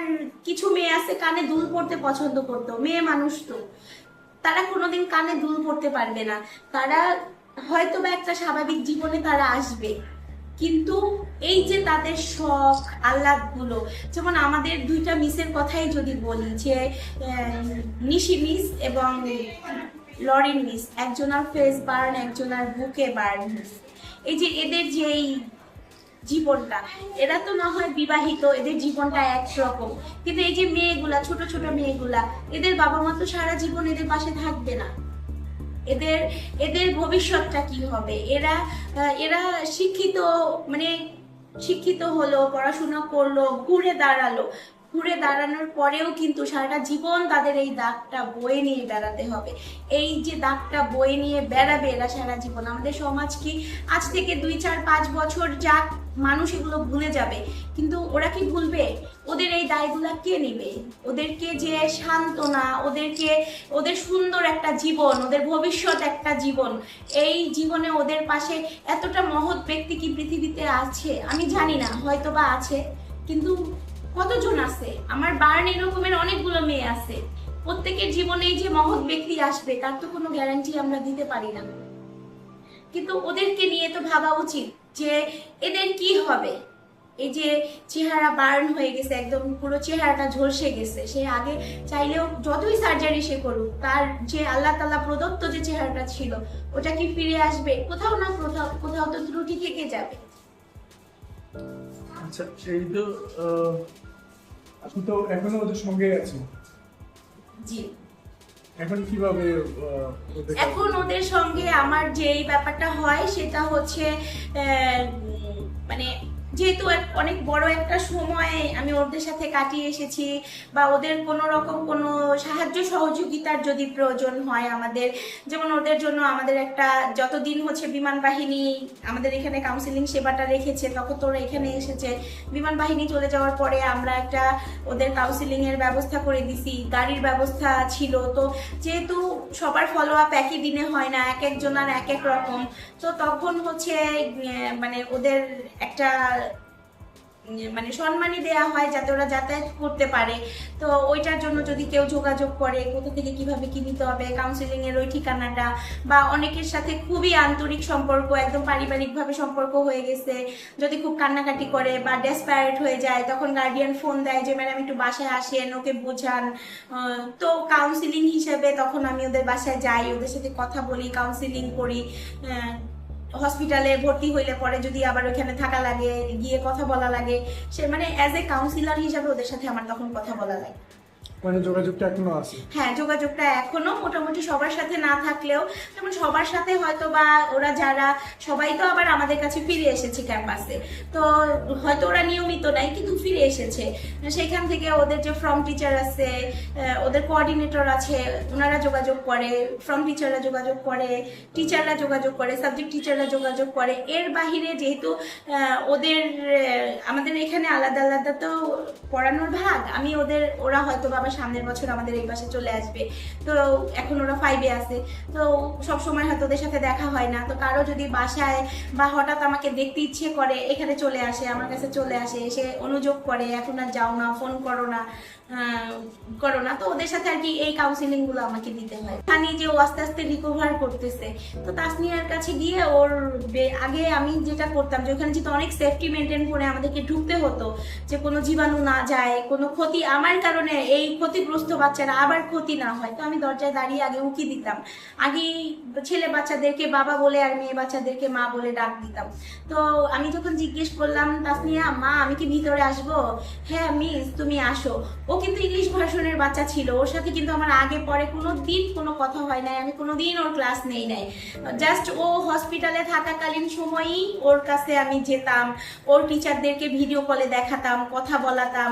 কিছু মেয়ে আছে কানে দুল পড়তে পছন্দ করতো, মেয়ে মানুষ তো, তারা কোনোদিন কানে দুল পড়তে পারবে না। তারা হয়তো বা একটা স্বাভাবিক জীবনে তারা আসবে, কিন্তু এই যে তাদের শখ আহ্লাদগুলো, যেমন আমাদের 2টা মিসের কথাই যদি বলি, যে নিশি মিস এবং লরিন মিস, একজনের ফেস বার্ন, একজনের বুকে বার্ন মিস। এই যে এদের যে এই জীবনটা, এরা তো না হয় বিবাহিত, এদের জীবনটা একরকম, কিন্তু এই যে মেয়েগুলা, ছোট ছোট মেয়েগুলা, এদের বাবা মা তো সারা জীবন এদের পাশে থাকবে না। এদের ভবিষ্যৎটা কি হবে? এরা শিক্ষিত, মানে শিক্ষিত হলো, পড়াশোনা করলো, ঘুরে দাঁড়ানোর পরেও কিন্তু সারাটা জীবন তাদের এই দাগটা বয়ে নিয়ে বেড়াতে হবে। এই যে দাগটা বয়ে নিয়ে বেড়াবে এরা সারা জীবন। আমাদের সমাজ কি আজ থেকে 2, 4, 5 বছর যাক, মানুষ এগুলো ভুলে যাবে, কিন্তু ওরা কি ভুলবে? ওদের এই দায়গুলা কে নেবে? ওদেরকে যে সান্ত্বনা, ওদের সুন্দর একটা জীবন, ওদের ভবিষ্যৎ একটা জীবন, এই জীবনে ওদের পাশে এতটা মহৎ ব্যক্তি কি পৃথিবীতে আছে? আমি জানি না, হয়তো বা আছে, কিন্তু কতজন আছে? আমার বার্ন এরকমের অনেকগুলো মেয়ে আছে, প্রত্যেকের জীবনে যে মহৎ ব্যক্তি আসবে তার তো কোনো গ্যারান্টি আমরা দিতে পারি না। কিন্তু ওদেরকে নিয়ে তো ভাবা উচিত যে এদের কি হবে। এই যে চেহারা বার্ন হয়ে গেছে, একদম পুরো চেহারাটা ঝলসে গেছে, সে আগে চাইলেও যতই সার্জারি সে করুক, তার যে আল্লাহ তাআলা প্রদত্ত যে চেহারাটা ছিল ওটা কি ফিরে আসবে? কোথাও না কোথাও তো ত্রুটি থেকে যাবে।
আচ্ছা, এই তো আপনি তো এখনো ওদের সঙ্গে আছেন,
জি।
এখন কিভাবে
এখন ওদের সঙ্গে আমার যে ব্যাপারটা হয় সেটা হচ্ছে মানে যেহেতু অনেক বড় একটা সময় আমি ওদের সাথে কাটিয়ে এসেছি, বা ওদের কোনো রকম কোনো সাহায্য সহযোগিতার যদি প্রয়োজন হয় আমাদের, যেমন ওদের জন্য আমাদের একটা, যতদিন হচ্ছে বিমান বাহিনী আমাদের এখানে কাউন্সিলিং সেবাটা রেখেছে, তখন তো ওরা এখানে এসেছে। বিমান বাহিনী চলে যাওয়ার পরে আমরা একটা ওদের কাউন্সিলিং এর ব্যবস্থা করে দিছি, গাড়ির ব্যবস্থা ছিল। তো যেহেতু সবার ফলো আপ একই দিনে হয় না, এক একজনের এক এক রকম, তো তখন হচ্ছে মানে ওদের একটা মানে সম্মানী দেয়া হয় যাতে ওরা যাতায়াত করতে পারে। তো ওইটার জন্য যদি কেউ যোগাযোগ করে কোথা থেকে কিভাবে কি নিতে হবে, কাউন্সিলিং এর ওই ঠিকানাটা, বা অনেকের সাথে খুবই আন্তরিক সম্পর্ক, একদম পারিবারিকভাবে সম্পর্ক হয়ে গেছে, যদি খুব কান্নাকাটি করে বা ডেসপারেট হয়ে যায়, তখন গার্ডিয়ান ফোন দেয় যে ম্যাডাম একটু বাসায় আসেন, ওকে বোঝান। তো কাউন্সিলিং হিসেবে তখন আমি ওদের বাসায় যাই, ওদের সাথে কথা বলি, কাউন্সিলিং করি। হসপিটালে ভর্তি হইলে পরে যদি আবার ওখানে থাকা লাগে, গিয়ে কথা বলা লাগে, সে মানে অ্যাজ এ কাউন্সিলর হিসাবে ওদের সাথে আমার তখন কথা বলা লাগে।
মানে যোগাযোগটা এখনো আছে?
হ্যাঁ, যোগাযোগটা এখনো মোটামুটি সবার সাথে না থাকলেও, যেমন সবার সাথে হয়তো বা ওরা যারা সবাই তো আবার আমাদের কাছে ফিরে এসেছে ক্যাম্পাসে, তো হয়তো ওরা নিয়মিত নাই কিন্তু ফিরে এসেছে। সেখান থেকে ওদের যে ফর্ম টিচার আছে, ওদের কোঅর্ডিনেটর আছে, ওনারা যোগাযোগ করে, ফর্ম টিচাররা যোগাযোগ করে, টিচাররা যোগাযোগ করে, সাবজেক্ট টিচাররা যোগাযোগ করে। এর বাহিরে যেহেতু আমাদের এখানে আলাদা আলাদা তো পড়ানোর ভাগ, ওরা হয়তো বাবা সামনের বছর আমাদের এই পাশে চলে আসবে, তো এখন ওরা 5-এ আছে, তো সব সময় হয়তো ওদের সাথে দেখা হয় না। তো কারো যদি বাসায় বা হঠাৎ আমাকে দেখতে ইচ্ছে করে, এখানে চলে আসে, আমার কাছে চলে আসে, এসে অনুযোগ করে এখন আর যাও না, ফোন করো না, তো ওদের সাথে আর কি এই কাউন্সিলিং গুলো আমাকে দিতে হয়। জানি যে ও আস্তে আস্তে রিকভার করতেছে, তো তাসনিয়ার কাছে গিয়ে ওর আগে আমি যেটা করতাম যে ওখানে যেহেতু অনেক সেফটি মেনটেন করে আমাদেরকে ঢুকতে হতো, যে কোনো জীবাণু না যায়, কোনো ক্ষতি আমার কারণে এই ক্ষতিগ্রস্ত বাচ্চারা আবার ক্ষতি না হয়, তো আমি দরজায় দাঁড়িয়ে আগে উকি দিতাম। আগে ছেলে বাচ্চাদেরকে বাবা বলে আর মেয়ে বাচ্চাদেরকে মা বলে ডাক দিতাম। তো আমি যখন জিজ্ঞেস করলাম, তাসনিয়া মা আমি কি ভিতরে আসবো? হ্যাঁ মিস তুমি আসো। ও কিন্তু ইংলিশ ভার্সনের বাচ্চা ছিল, ওর সাথে কিন্তু আমার আগে পরে কোনোদিন কোনো কথা হয় নাই, আমি কোনোদিন ওর ক্লাস নেই নাই। জাস্ট ও হসপিটালে থাকাকালীন সময়ই ওর কাছে আমি যেতাম, ওর টিচারদেরকে ভিডিও কলে দেখাতাম, কথা বলাতাম,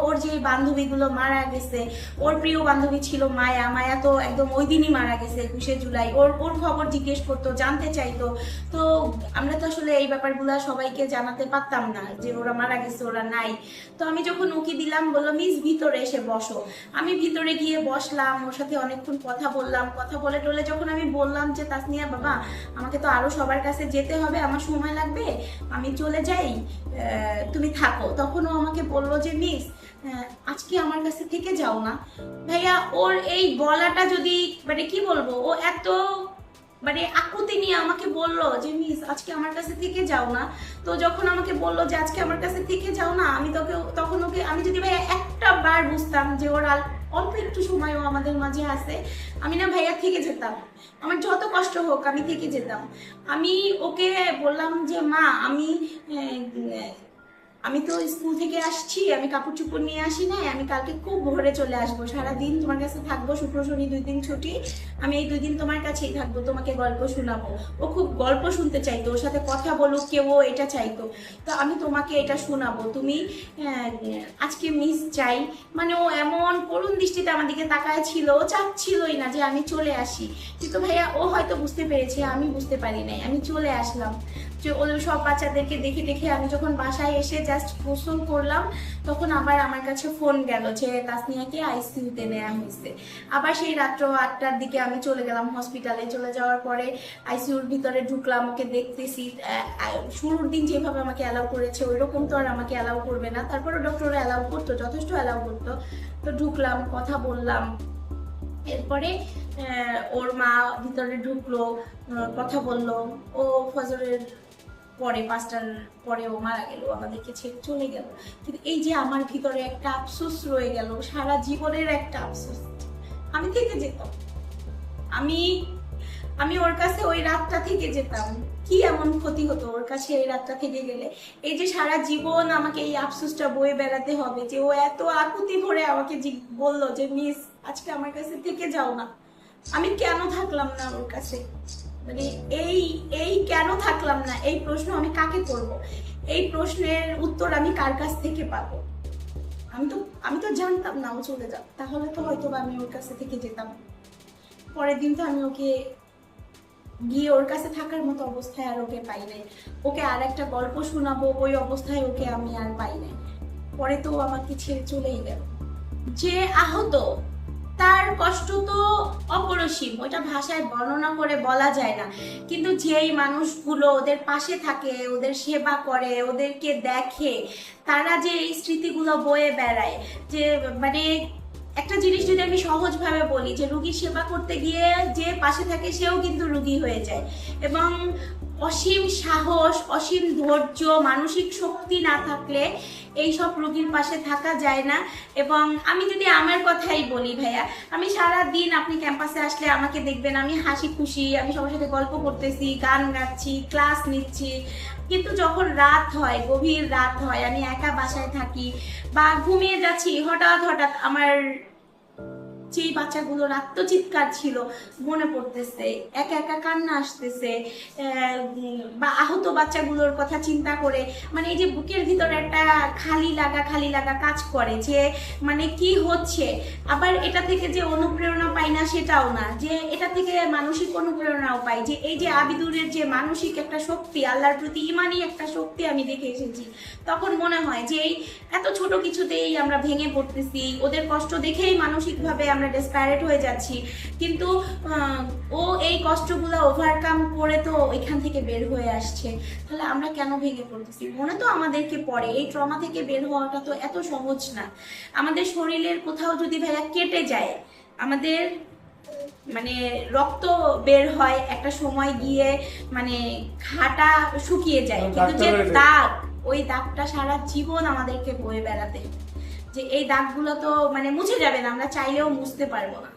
ওর যে বান্ধবীগুলো মারা গেছে গেছে। ওর প্রিয় বান্ধবী ছিল মায়া, মায়া তো একদম ওই দিনই মারা গেছে 21শে জুলাই। ওর ওর খবর জিজ্ঞেস করতো, জানতে চাইতো। তো আমরা তো আসলে এই ব্যাপারগুলো সবাইকে জানাতে পারতাম না যে ওরা মারা গেছে, ওরা নাই। তো আমি যখন উকি দিলাম, বললো মিস ভিতরে এসে বসো। আমি ভিতরে গিয়ে বসলাম, ওর সাথে অনেকক্ষণ কথা বললাম। কথা বলে টলে যখন আমি বললাম যে তাসনিয়া বাবা আমাকে তো আরো সবার কাছে যেতে হবে, আমার সময় লাগবে, আমি চলে যাই, তুমি থাকো, তখন ও আমাকে বললো যে মিস আজকে আমার কাছে থেকে যাও না। ভাইয়া ওর এই বলাটা যদি মানে কি বলবো, ও এত মানে আকুতি নিয়ে আমাকে বললো যে মিস আজকে আমার কাছে থেকে যাও না। তো যখন আমাকে বললো যে আজকে আমার কাছে থেকে যাও না, আমি তখন ওকে আমি যদি ভাইয়া একটা বার বুঝতাম যে ওর অল্প একটু সময়ও আমাদের মাঝে আছে, আমি না ভাইয়া থেকে যেতাম। আমার যত কষ্ট হোক আমি থেকে যেতাম। আমি ওকে বললাম যে মা আমি তো স্কুল থেকে আসছি, আমি কাপড় চোপড় নিয়ে আসি নাই, আমি কালকে খুব ভোরে চলে আসবো, সারাদিন তোমার কাছে থাকবো, শুক্র শনি 2 দিন ছুটি, আমি এই 2 দিন তোমার কাছেই থাকবো, তোমাকে গল্প শোনাবো। ও খুব গল্প শুনতে চাইতো, ওর সাথে কথা বলুক কেউ, এটা চাইতো। তো আমি তোমাকে এটা শোনাবো, তুমি আজকে মিস চাই। মানে ও এমন করুণ দৃষ্টিতে আমার দিকে তাকায় ছিল, ও চাচ্ছিলই না যে আমি চলে আসি। কিন্তু ভাইয়া ও হয়তো বুঝতে পেরেছে, আমি বুঝতে পারি নাই। আমি চলে আসলাম, যে ওদের সব বাচ্চাদেরকে দেখে দেখে আমি যখন বাসায় এসে জাস্ট গোসল করলাম, তখন আবার আমার কাছে ফোন গেল যে তাসনিয়াকে আইসিইউতে নেওয়া হয়েছে। আবার সেই রাত্র 8টার দিকে আমি চলে গেলাম হসপিটালে। চলে যাওয়ার পরে আইসিইউর ভিতরে ঢুকলাম, ওকে দেখতেছি। শুরুর দিন যেভাবে আমাকে অ্যালাউ করেছে ওই রকম তো আর আমাকে অ্যালাউ করবে না, তারপরে ডক্টর অ্যালাউ করতো, যথেষ্ট অ্যালাউ করতো। তো ঢুকলাম, কথা বললাম। এরপরে ওর মা ভিতরে ঢুকলো, কথা বললো। ও ফজরের পরে 5টার পরে ও মারা গেল, আমাদেরকে ছেড়ে চলে গেল। কিন্তু এই যে আমার ভিতরে একটা আফসোস রয়ে গেল, সারা জীবনের একটা আফসোস। আমি থেকে যেতাম, আমি ওর কাছে ওই রাতটা থেকে যেতাম। কি এমন ক্ষতি হতো ওর কাছে এই রাতটা থেকে গেলে? এই যে সারা জীবন আমাকে এই আফসোসটা বয়ে বেড়াতে হবে যে ও এত আকুতি ভরে আমাকে বললো যে মিস আজকে আমার কাছে থেকে যাও না। আমি কেন থাকলাম না ওর কাছে? মানে এই কেন থাকলাম না, এই প্রশ্ন আমি কাকে করব? এই প্রশ্নের উত্তর আমি কার কাছ থেকে পাবো? আমি তো জানতাম না ও চলে যাবে, তাহলে তো হয়তো আমি ওর কাছে থেকে যেতাম। পরের দিন তো আমি ওকে গিয়ে ওর কাছে থাকার মতো অবস্থায় আর ওকে পাই নাই। ওকে আর একটা গল্প শোনাবো ওই অবস্থায় ওকে আমি আর পাই নাই। পরে তো আমাকে ছেড়ে চলেই গেল। যে আহত তার কষ্ট তো অপরিসীম, ওইটা ভাষায় বর্ণনা করে বলা যায় না। কিন্তু যেই মানুষগুলো ওদের পাশে থাকে, ওদের সেবা করে, ওদেরকে দেখে, তারা যে এই স্মৃতিগুলো বয়ে বেড়ায়, যে মানে একটা জিনিস যদি আমি সহজভাবে বলি, যে রুগীর সেবা করতে গিয়ে যে পাশে থাকে সেও কিন্তু রুগী হয়ে যায়। এবং অসীম সাহস, অসীম ধৈর্য, মানসিক শক্তি না থাকলে এই সব রোগীর পাশে থাকা যায় না। এবং আমি যদি আমার কথাই বলি ভাইয়া, আমি সারা দিন আপনি ক্যাম্পাসে আসলে আমাকে দেখবেন আমি হাসি খুশি, আমি সবার সাথে গল্প করতেছি, গান গাচ্ছি, ক্লাস নিচ্ছি। কিন্তু যখন রাত হয়, গভীর রাত হয়, আমি একা বাসায় থাকি বা ঘুমিয়ে যাচ্ছি, হঠাৎ হঠাৎ আমার যেই বাচ্চাগুলোর আত্মচিৎকার ছিল মনে পড়তেছে, একা একা কান্না আসতেছে, বা আহত বাচ্চাগুলোর কথা চিন্তা করে মানে এই যে বুকের ভিতরে একটা খালি লাগা কাজ করে, যে মানে কি হচ্ছে। আবার এটা থেকে যে অনুপ্রেরণা পাই না সেটাও না, যে এটা থেকে মানসিক অনুপ্রেরণাও পাই, যে এই যে আবিদুরের যে মানসিক একটা শক্তি, আল্লাহর প্রতি ইমানি একটা শক্তি আমি দেখে এসেছি। তখন মনে হয় যে এই এত ছোট কিছুতেই আমরা ভেঙে পড়তেছি, ওদের কষ্ট দেখেই মানসিকভাবে আমরা ডেসপারেট হয়ে যাচ্ছি। কিন্তু ও এই কষ্টগুলো ওভারকাম করে তো এখান থেকে বের হয়ে আসছে, তাহলে আমরা কেন ভেঙে পড়তেছি? মনে তো আমাদেরকে পড়ে, এই ট্রমা থেকে বের হওয়াটা তো এত সহজ না। আমাদের শরীরের কোথাও যদি ভাইয়া কেটে যায়, আমাদের মানে রক্ত বের হয় একটা সময় গিয়ে, মানে ঘাটা শুকিয়ে যায়, কিন্তু যে দাগ, ওই দাগটা সারা জীবন আমাদেরকে বয়ে বেড়াতে, যে এই দাগগুলো তো মানে মুছে যাবে না, আমরা চাইলেও মুছতে পারবো না।